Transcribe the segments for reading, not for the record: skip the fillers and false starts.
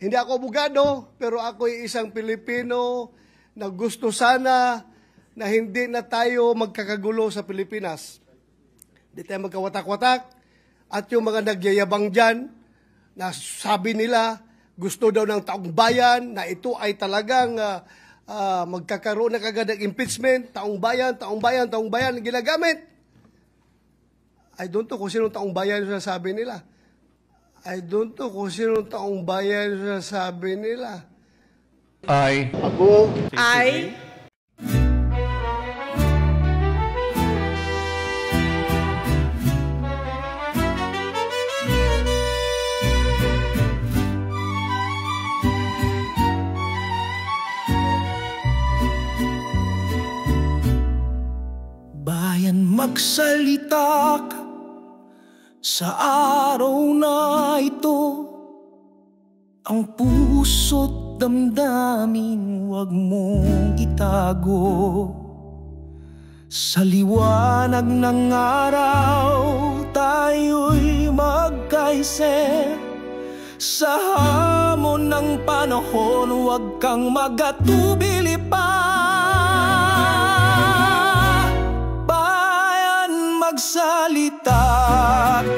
Hindi ako abogado, pero ako ay isang Pilipino na gusto sana na hindi na tayo magkakagulo sa Pilipinas. Hindi tayo magkawatak-watak. At yung mga nagyayabang dyan, na sabi nila, gusto daw ng taong bayan, na ito ay talagang magkakaroon na kagad ng impeachment, taong bayan, ginagamit. I don't know kung sinong taong bayan yung sabi nila. I don't know kung sinong taong bayan yung sabi nila. Ako. Bayan, magsalita ka sa araw na ito. Ang puso't damdamin huwag mong itago. Sa liwanag ng araw tayo'y magkaisa. Sa hamon ng panahon huwag kang magatubili pa. Magsalita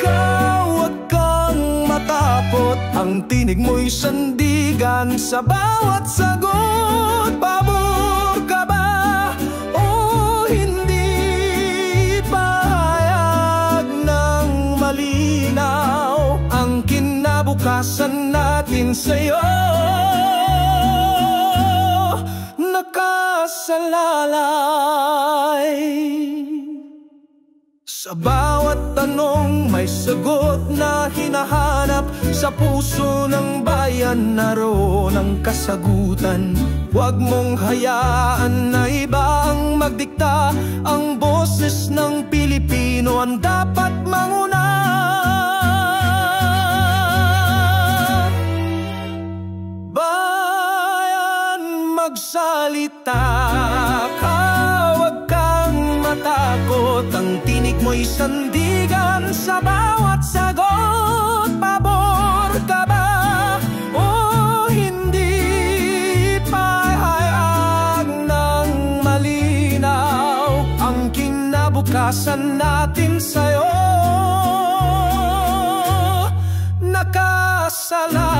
ka, huwag kang matakot. Ang tinig mo'y sandigan sa bawat sagot. Pabor ka ba o hindi? Pahayag ng malinaw ang kinabukasan natin sa'yo. Nakasalalay. Sa bawat tanong may sagot na hinahanap. Sa puso ng bayan naroon ang kasagutan. Huwag mong hayaan na iba ang magdikta. Ang boses ng Pilipino ang dapat manguna. Bayan, magsalita ka, huwag kang matakot. Ang tinig mo'y sandigan sa bawat sagot. Pabor ka ba o hindi? Pahayag ng malinaw ang kinabukasan natin sa'yo. Nakasalalay.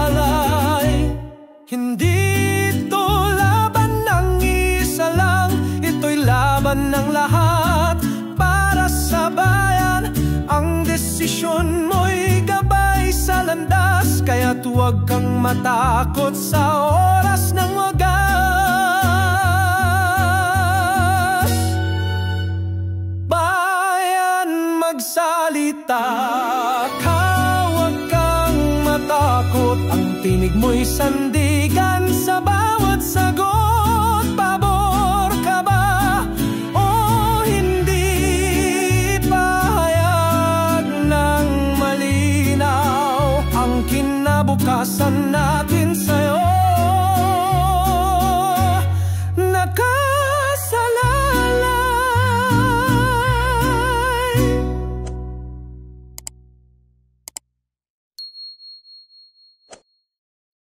Hindi ito laban ng isa lang, ito'y laban ng lahat. Para sa bayan, ang desisyon mo'y gabay sa landas. Kaya't huwag kang matakot sa oras ng wagas. Bayan, magsalita ka, huwag kang matakot. Ang tinig mo'y sandi